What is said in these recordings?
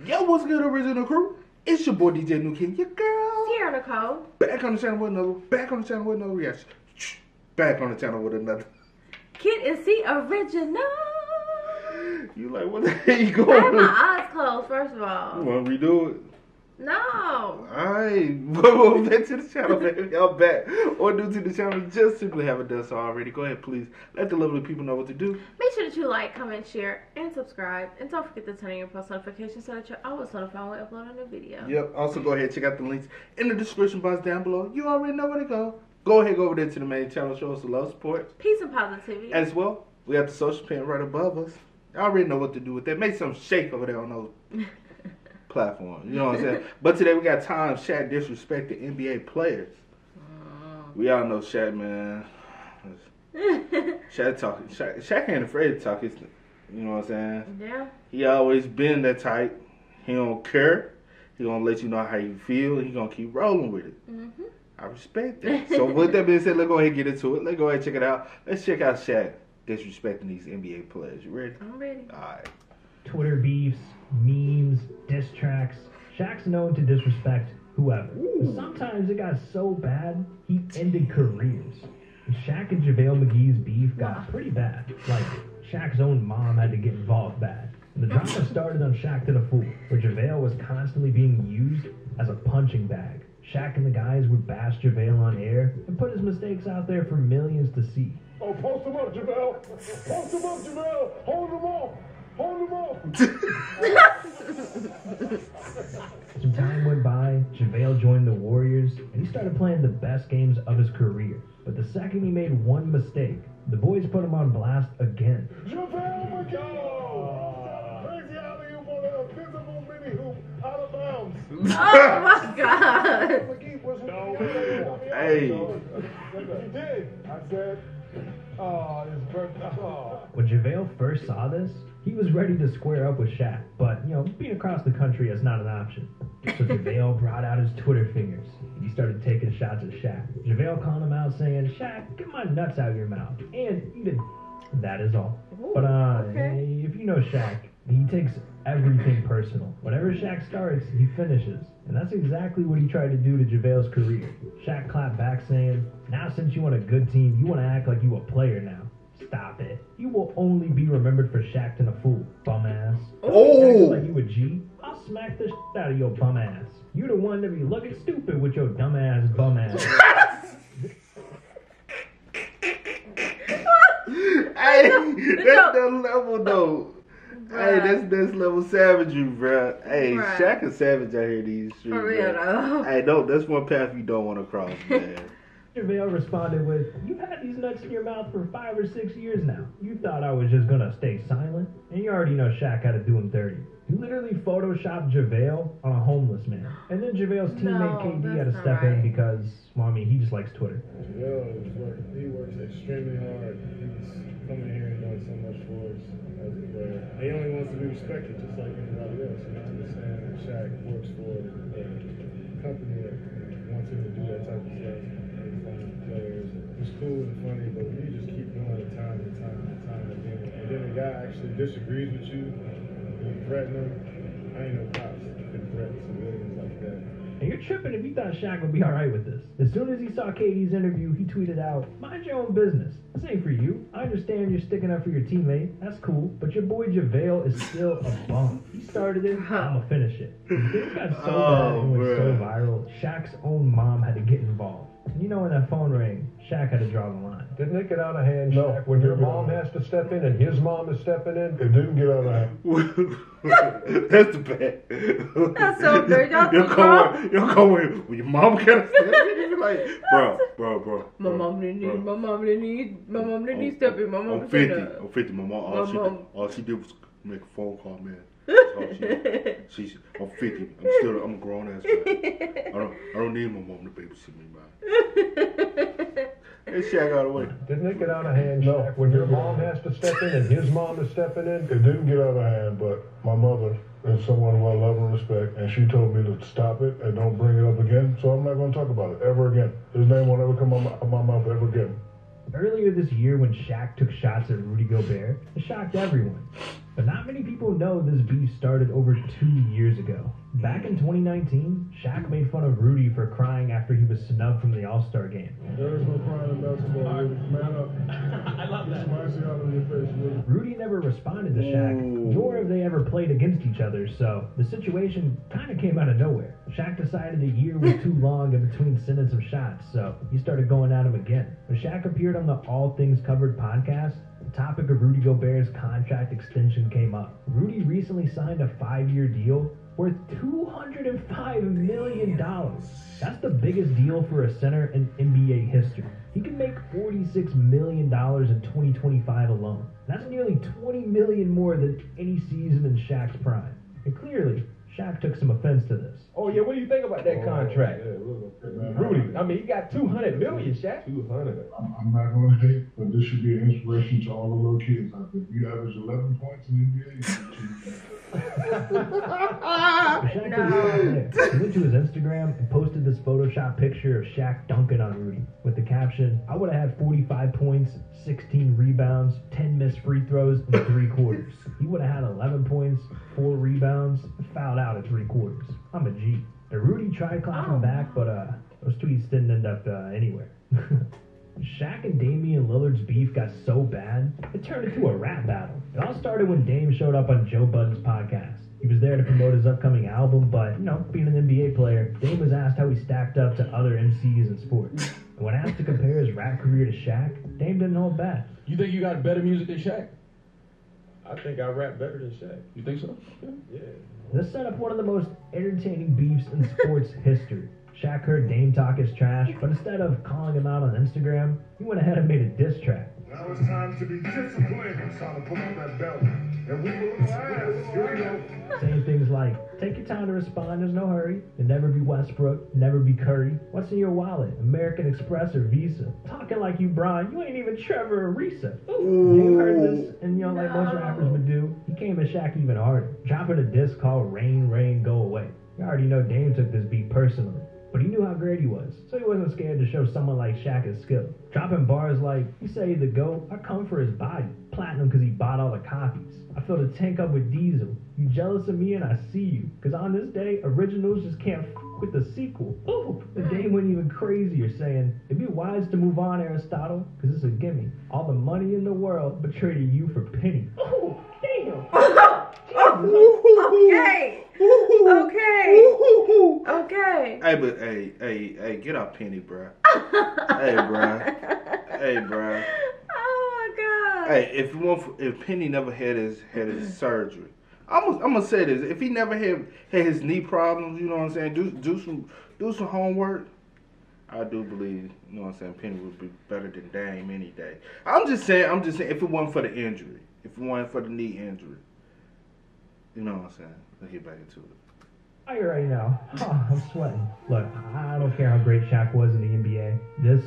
Yo, what's good, original crew? It's your boy DJ New King, your girl. Sierra Nicole. Back on the channel with another. Back on the channel with another reaction. Back on the channel with another. Kid and C original. You like, what the hell you going? I have my eyes closed, first of all. You want to redo it? No. Alright, welcome back to the channel, baby. Y'all back or new to the channel, just simply haven't done so already. Go ahead, please. Let the lovely people know what to do. Make sure that you like, comment, share, and subscribe. And don't forget to turn on your post notifications so that you're always notified when we upload a new video. Yep. Also, go ahead and check out the links in the description box down below. You already know where to go. Go ahead, go over there to the main channel. Show us a love, support. Peace and positivity. As well, we have the social pin right above us. I already know what to do with that. Make some shake over there on those platforms. You know what I'm saying? But today we got time Shaq disrespected NBA players. We all know Shaq, man. Shaq talking. Shaq ain't afraid to talk his. You know what I'm saying? Yeah. He always been that type. He don't care. He gonna let you know how you feel. He gonna keep rolling with it. Mm-hmm. I respect that. So with that being said, let's go ahead and get into it. Let's go ahead and check it out. Let's check out Shaq disrespecting these NBA players. You ready? I'm ready. Alright. Twitter beefs, memes, diss tracks. Shaq's known to disrespect whoever. Sometimes it got so bad, he ended careers. Shaq and JAVALE McGee's beef got pretty bad. Like, Shaq's own mom had to get involved bad. And the drama started on Shaq to the Fool, where JAVALE was constantly being used as a punching bag. Shaq and the guys would bash JAVALE on air and put his mistakes out there for millions to see. Oh, post him up, JAVALE. Post him up, JAVALE. Hold him off. Hold him off. Some time went by, JAVALE joined the Warriors, and he started playing the best games of his career. But the second he made one mistake, the boys put him on blast again. JAVALE McGee. Crazy alley-oop on a visible mini-hoop out of bounds. Oh my God. McGee wasn't Hey. He did. I said, oh, his birthday. Oh. When JAVALE first saw this, he was ready to square up with Shaq, but, you know, being across the country is not an option. So JAVALE brought out his Twitter fingers, and he started taking shots at Shaq. JAVALE called him out saying, Shaq, get my nuts out of your mouth, and even that is all. Ooh, But okay. if you know Shaq, he takes everything personal. Whatever Shaq starts, he finishes. And that's exactly what he tried to do to JAVALE's career. Shaq clapped back saying, now since you want a good team, you want to act like you a player now. Stop it. You will only be remembered for Shaq and a fool, bum ass. Oh! Like you a G, I'll smack the shit out of your bum ass. You the one that be looking stupid with your dumb ass bum ass. Hey, that's the level though. Hey, that's level savagery, bruh. Hey, Bruh. Shaq is savage out here these streets. For real, bruh. though. Hey, no, that's one path you don't want to cross, man. JAVALE responded with, you've had these nuts in your mouth for 5 or 6 years now. You thought I was just gonna stay silent? And you already know Shaq had to do him dirty. He literally photoshopped JAVALE on a homeless man. And then JAVALE's teammate KD had to step in because, well, I mean, he just likes Twitter. JAVALE, he works extremely hard. He's coming here and doing so much for us as a player. He only wants to be respected just like anybody else. And I understand that Shaq works for a company that wants him to do that type of stuff. Players. It's cool and funny, but we just keep doing it time and time and time again. And then the guy actually disagrees with you and you threaten him. I ain't no cops that can threaten civilians like that. And you're tripping if you thought Shaq would be alright with this. As soon as he saw KD's interview, he tweeted out, mind your own business. This ain't for you. I understand you're sticking up for your teammate. That's cool. But your boy JAVALE is still a bum. He started it, I'ma finish it. Things got so bad and went so viral, Shaq's own mom had to get involved. And you know when that phone rang, Shaq had to draw the line. Didn't it get out of hand, Shaq? When your mom has to step in and his mom is stepping in, it didn't get out of hand. That's the bad. That's so good. You'll come in when your mom gotta step in. You're like, bro. My mom didn't need step in. My mom I'm 50. I'm 50. My mom, all she did was make a phone call, man. I'm 50. I'm a grown ass man. I don't need my mom to babysit me, man. Hey, Shaq out of the way. Didn't it get out of hand, Shaq? When your mom has to step in and his mom is stepping in, it didn't get out of hand, but my mother is someone who I love and respect, and she told me to stop it and don't bring it up again, so I'm not going to talk about it ever again. His name won't ever come out of my mouth ever again. Earlier this year when Shaq took shots at Rudy Gobert, it shocked everyone. But not many people know this beef started over 2 years ago. Back in 2019, Shaq made fun of Rudy for crying after he was snubbed from the All-Star game. There is no crying in basketball. Man up. I love that. Smashing out of your face. Rudy never responded to Shaq, nor have they ever played against each other, so the situation kind of came out of nowhere. Shaq decided the year was too long in between sending some shots, so he started going at him again. When Shaq appeared on the All Things Covered podcast, the topic of Rudy Gobert's contract extension came up. Rudy recently signed a 5-year deal worth $205 million. That's the biggest deal for a center in NBA history. He can make $46 million in 2025 alone. That's nearly $20 million more than any season in Shaq's prime. And clearly, Shaq took some offense to this. Oh yeah, what do you think about that contract? Yeah, Rudy, I mean, you got $200 million, Shaq. 200. I'm not going to hate, but this should be an inspiration to all the little kids out there. You average 11 points in the NBA, you Shaq didn't stop there. He went to his Instagram and posted this Photoshop picture of Shaq dunking on Rudy with the caption, "I would have had 45 points, 16 rebounds, 10 missed free throws in 3 quarters. He would have had 11 points, 4 rebounds, and fouled out at 3 quarters. I'm a G." And Rudy tried clapping back, but those tweets didn't end up anywhere. Shaq and Damian Lillard's beef got so bad, it turned into a rap battle. It all started when Dame showed up on Joe Budden's podcast. He was there to promote his upcoming album, but, being an NBA player, Dame was asked how he stacked up to other MCs in sports. And when asked to compare his rap career to Shaq, Dame didn't hold back. You think you got better music than Shaq? I think I rap better than Shaq. You think so? Yeah. This set up one of the most entertaining beefs in sports history. Shaq heard Dame talk his trash, but instead of calling him out on Instagram, he went ahead and made a diss track. Now it's time to be disciplined. It's time to put on that belt. And we will last. Here we go. Saying things like, take your time to respond, there's no hurry. And never be Westbrook, never be Curry. What's in your wallet? American Express or Visa? Talking like you Bron, you ain't even Trevor or Risa. Dame heard this, and like most rappers would do, he came at Shaq even harder, dropping a diss called Rain, Rain, Go Away. You already know Dame took this beat personally. But he knew how great he was, so he wasn't scared to show someone like Shaq his skill. Dropping bars like, you say the GOAT, I come for his body. Platinum because he bought all the copies. I filled a tank up with diesel. You jealous of me and I see you. Because on this day, originals just can't with the sequel. Ooh, the Dame went even crazier, saying, it'd be wise to move on, Aristotle, because it's a gimme. All the money in the world, but traded you for penny. Ooh, damn. Okay. Hey, but hey, get out Penny, bruh. Hey, bruh. Oh my God. Hey, if Penny never had his surgery, I'm gonna say this: if he never had his knee problems, you know what I'm saying, do some homework. I do believe, you know what I'm saying, Penny would be better than Dame any day. I'm just saying, if it wasn't for the injury, if it wasn't for the knee injury, you know what I'm saying. Let's get back into it. I already know. Oh, I'm sweating. Look, I don't care how great Shaq was in the NBA. This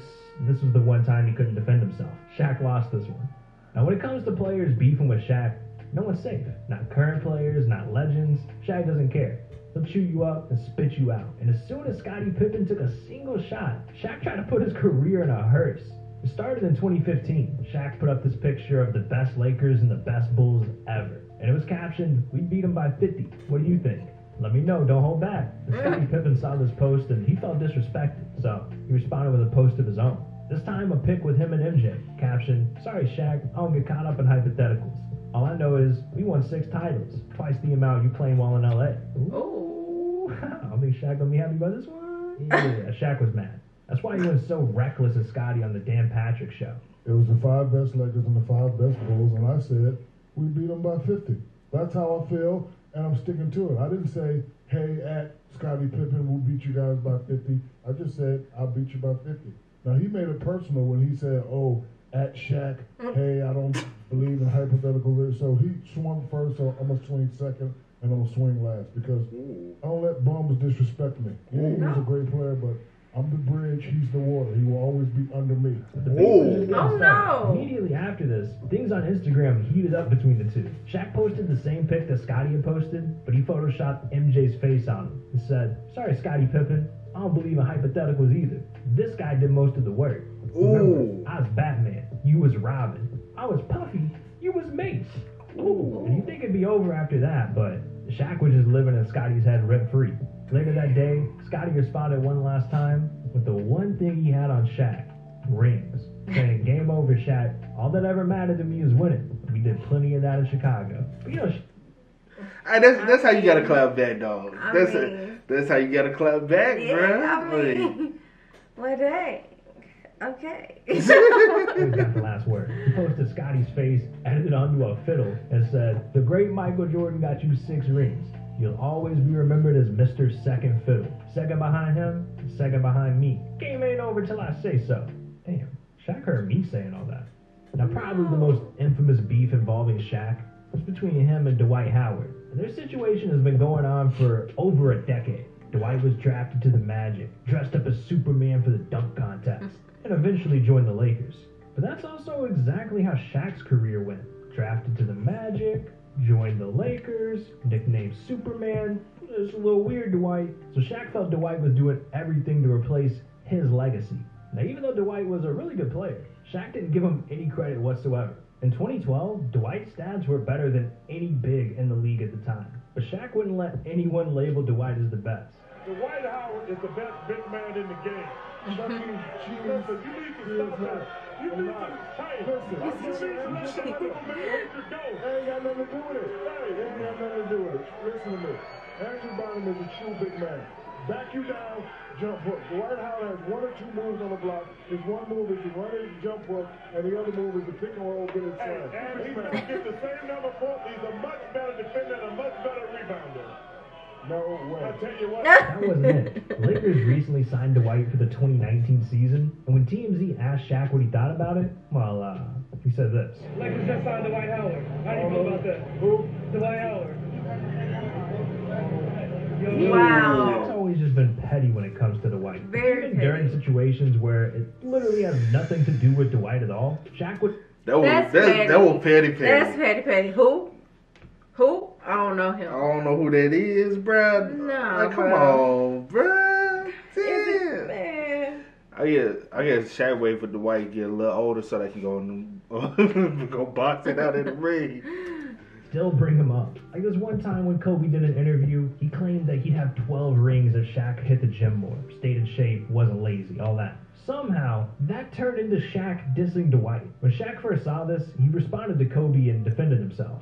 was the one time he couldn't defend himself. Shaq lost this one. Now, when it comes to players beefing with Shaq, no one's safe. Not current players, not legends. Shaq doesn't care. He'll chew you up and spit you out. And as soon as Scottie Pippen took a single shot, Shaq tried to put his career in a hearse. It started in 2015. Shaq put up this picture of the best Lakers and the best Bulls ever. And it was captioned, "We beat them by 50. What do you think?" Let me know, don't hold back. Scottie Pippen saw this post and he felt disrespected, so he responded with a post of his own. This time a pic with him and MJ. Caption, "Sorry Shaq, I don't get caught up in hypotheticals. All I know is we won 6 titles, twice the amount you claim while in LA. Ooh. I think Shaq gonna be happy about this one. Yeah, Shaq was mad. That's why he went so reckless at Scottie on the Dan Patrick show. It was the 5 best Lakers and the 5 best Bulls, and I said, we beat them by 50. That's how I feel, and I'm sticking to it. I didn't say, hey, at Scottie Pippen, we'll beat you guys by 50. I just said, I'll beat you by 50. Now, he made it personal when he said, oh, at Shaq, hey, I don't believe in hypothetical risk. So he swung first, so I'm going to swing second, and I'm going to swing last, because I don't let bums disrespect me. Yeah, he was a great player, but I'm the bridge, he's the water. He will always be under me. Oh no! Immediately after this, things on Instagram heated up between the two. Shaq posted the same pic that Scottie had posted, but he photoshopped MJ's face on him and said, "Sorry, Scottie Pippen, I don't believe in hypotheticals either. This guy did most of the work. Remember, I was Batman, you was Robin. I was Puffy, you was Mace. Ooh. And you think it'd be over after that, but Shaq was just living in Scotty's head rent-free. Later that day, Scotty responded one last time with the one thing he had on Shaq, rings. Saying, game over, Shaq. All that ever mattered to me is winning. We did plenty of that in Chicago. But, you know, that's how you gotta clap back, dog. That's how you gotta clap back, bruh. Well, dang. Okay. He's got the last word. He posted Scotty's face, edited onto a fiddle, and said, the great Michael Jordan got you 6 rings. You'll always be remembered as Mr. Second Fiddle. Second behind him, second behind me. Game ain't over till I say so. Damn, Shaq heard me saying all that. Now, probably the most infamous beef involving Shaq was between him and Dwight Howard. And their situation has been going on for over a decade. Dwight was drafted to the Magic, dressed up as Superman for the dunk contest, and eventually joined the Lakers. But that's also exactly how Shaq's career went. Drafted to the Magic, joined the Lakers, nicknamed Superman. It's a little weird, Dwight. So Shaq felt Dwight was doing everything to replace his legacy. Now, even though Dwight was a really good player, Shaq didn't give him any credit whatsoever. In 2012, Dwight's stats were better than any big in the league at the time. But Shaq wouldn't let anyone label Dwight as the best. Dwight Howard is the best big man in the game. Listen, you need to stop that. You need to, hey, you need to let that Superman hit your goal. Ain't got nothing to do with it. Hey, ain't got nothing to do with it. Listen to me. Andrew Bynum is a true big man. Back you down, jump hook. Dwight Howard has 1 or 2 moves on the block. His one move is to run his jump hook, and the other move is to pick and roll with his slam. And he's going to get the same number of points. He's a much better defender and a much better rebounder. No way. I'll tell you what. That wasn't it. The Lakers recently signed Dwight for the 2019 season, and when TMZ asked Shaq what he thought about it, well, he said this. Lakers just signed Dwight Howard. How do you feel about that? Who? Dwight Howard. Wow. Shaq's always just been petty when it comes to Dwight. Very Even during situations where it literally has nothing to do with Dwight at all, Shaq would... That was petty. That's petty. Who? I don't know him. I don't know who that is, bruh. No, like, come on, bruh. Damn. Man. I guess Shaq wait for Dwight to get a little older so they can go boxing out in the ring. Still bring him up. Like this one time when Kobe did an interview, he claimed that he'd have 12 rings if Shaq hit the gym more, stayed in shape, wasn't lazy, all that. Somehow, that turned into Shaq dissing Dwight. When Shaq first saw this, he responded to Kobe and defended himself.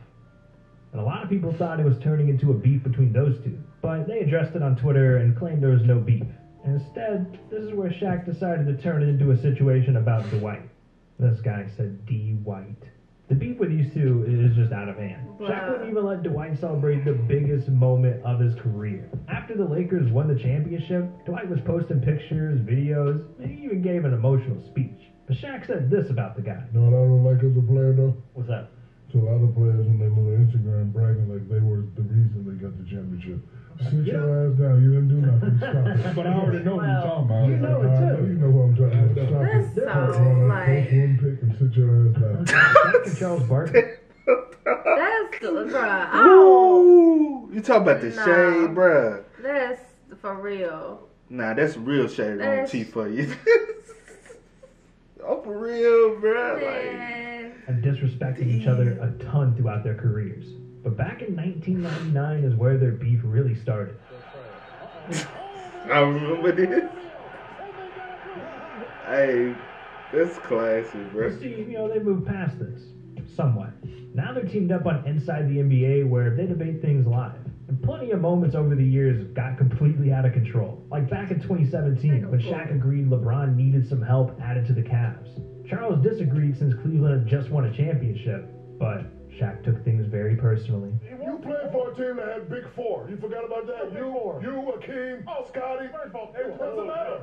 And a lot of people thought it was turning into a beef between those two, but they addressed it on Twitter and claimed there was no beef. And instead, this is where Shaq decided to turn it into a situation about Dwight. This guy said DWIGHT. The beef with these two is just out of hand. Wow. Shaq wouldn't even let Dwight celebrate the biggest moment of his career. After the Lakers won the championship, Dwight was posting pictures, videos, and he even gave an emotional speech. But Shaq said this about the guy. You know what I don't like as a player, though? What's that? So a lot of players, when they go to Instagram bragging like they were the reason they got the championship. Sit your ass down. You didn't do nothing. Stop it. But I already know what you're talking about. You know it too. You know who I'm talking about. Stop That it. sounds like... One pick and sit your ass down. Shaq and Charles Barkley. That's, bruh. Ooh, you talking about the Nah. shade, bruh. That's for real. Nah, that's real shade on That's- T for you. Oh, for real, bruh. Like, Man. Have disrespected each other a ton throughout their careers. But back in 1999 is where their beef really started. I remember this. Hey, that's classic, bro. You see, they moved past this. Somewhat. Now they're teamed up on Inside the NBA where they debate things live. And plenty of moments over the years got completely out of control. Like back in 2017 when Shaq agreed LeBron needed some help added to the Cavs. Charles disagreed since Cleveland had just won a championship, but Shaq took things very personally. You played for a team that had Big Four. You forgot about that? You, Akeem, Scotty. First of all, It doesn't matter.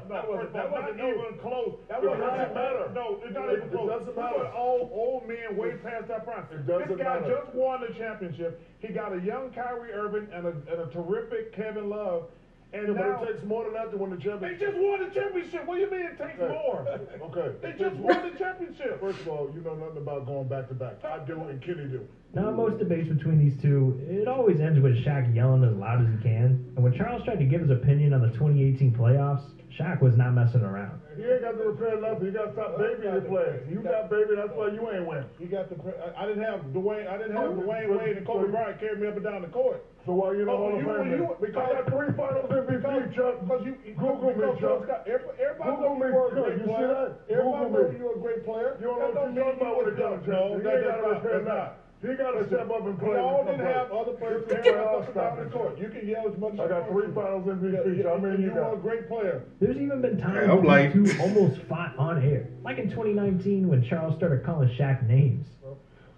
That wasn't even close. That It wasn't doesn't matter. No, it's not It even close. doesn't matter. But all old men way past that prime. It doesn't This guy matter. just won the championship. He got a young Kyrie Irving and a terrific Kevin Love. And Yeah, now but it takes more than that to win the they championship. just won the championship. What do you mean it takes more? Okay. They just won the championship. First of all, you know nothing about going back to back. I do and Kenny do. Now, in most debates between these two, it always ends with Shaq yelling as loud as he can. And when Charles tried to give his opinion on the 2018 playoffs, Shaq was not messing around. You ain't got to repair nothing. You got to stop babying your players. You got baby, that's why you ain't win. You got the. I didn't have Dwayne. I didn't have Dwayne Wade and Kobe Bryant carry me up and down the court. So why you don't want to play me? Because I got 3 finals MVP, Chuck. Because you Google me, Chuck. Everybody Google me, Chuck. You see that? Everybody knows you're a great player. You don't know what you're talking about with a gun, Chuck. No, that's not. He got to step up and play. We all didn't have other players carry us up and down the court. You can yell as much as I got 3 finals MVP. I mean, you are a great player. There's even been times when the two almost fought on air. Like in 2019 when Charles started calling Shaq names.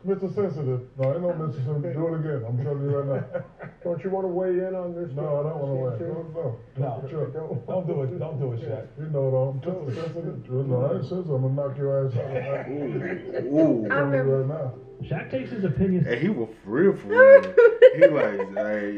Mr. Sensitive. No, ain't no Mr. Sensitive. Do it again. I'm telling you right now. Don't you want to weigh in on this? No, I don't want to weigh in. No, don't do it. Don't do it, Shaq. You know what I'm Mr. Sensitive. No, I ain't sensitive. I'm going to knock your ass out. Ooh. I'm telling you right now. Shaq takes his opinions. Hey, he was for real. He like, you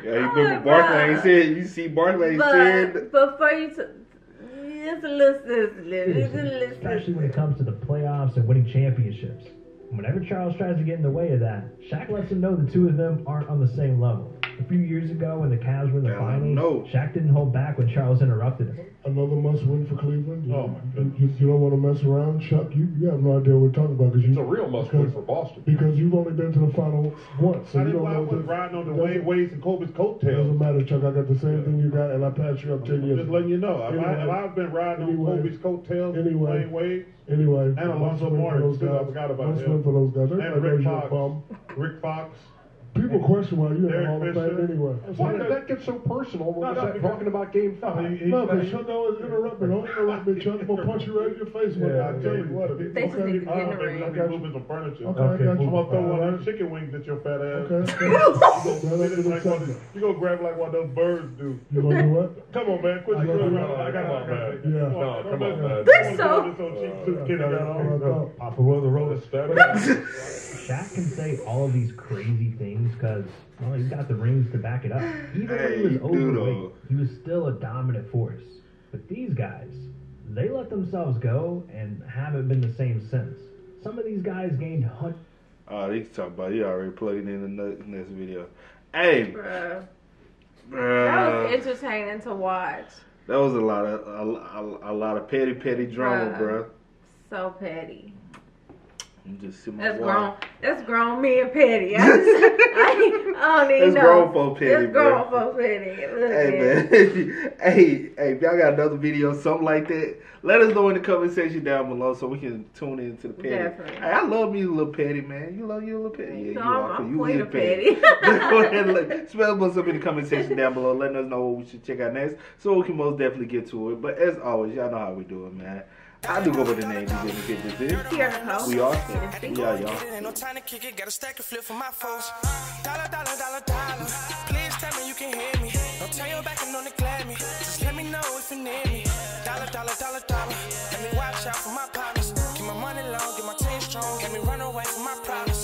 remember Barkley said, you see Barkley said. Before you it's a little sensitive. Especially when it comes to the playoffs and winning championships. Whenever Charles tries to get in the way of that, Shaq lets him know the two of them aren't on the same level. A few years ago when the Cavs were in the finals, Shaq didn't hold back when Charles interrupted him. Another must-win for Cleveland. Oh, my goodness. You don't want to mess around, Chuck? You have no idea what we're talking about. It's a real must-win for Boston. Because you've only been to the final once. So I didn't know I was riding on the Dwayne Wade's and Kobe's coattails. Doesn't matter, Chuck. I got the same thing you got, and I passed you up 10 years. Just letting you know. I've been riding on Kobe's coattails, Dwayne Wade. Anyway, and Alonzo Mourning, too. I forgot about him. For those guys. And Rick Fox. People question why you have all the fame anyway. Why did that get so personal when we're talking about Game 5? No, because Chuck always interrupt me. Don't interrupt me, Chuck. I'm going to punch you right in your face. I'll tell you what. They just need to get in the ring. I'm going to move some furniture. Okay, I'm going to throw one of those chicken wings at your fat ass. Okay. You going to grab like one of those birds do. You going to do what? Come on, man. Quit screwing around. I got it. Yeah. No, come on, man. They're so... Papa was a roller step. Shaq can say all of these crazy things because, well, he's got the rings to back it up. Even when he was overweight, he was still a dominant force. But these guys, they let themselves go and haven't been the same since. Some of these guys gained hundreds. Oh, they talk about he already plugged in the next video. Hey, Bruh. That was entertaining to watch. That was a lot of petty drama, bruh. So petty. Just That's grown men petty. I don't even know. That's grown folk petty. That's grown folk petty. Hey man, hey, if y'all got another video, something like that, let us know in the comment section down below so we can tune into the petty. Definitely. Hey, I love me a little petty, man. You love you a little petty. Yeah, so you are. I'm You queen is of petty. Go ahead and spell us up in the comment section down below, letting us know what we should check out next, so we can most definitely get to it. But as always, y'all know how we do it, man. I do go by the name DJ This is. Here, Nicole. We are. Y'all. Ain't no time to kick it, got a stack of flip for my folks. Dollar. Please tell me you can hear me. Don't turn your back and don't neglect me. Just let me know if you need me. Dollar. Let me watch out for my partners. Keep my money long, get my team strong. Let me run away from my problems.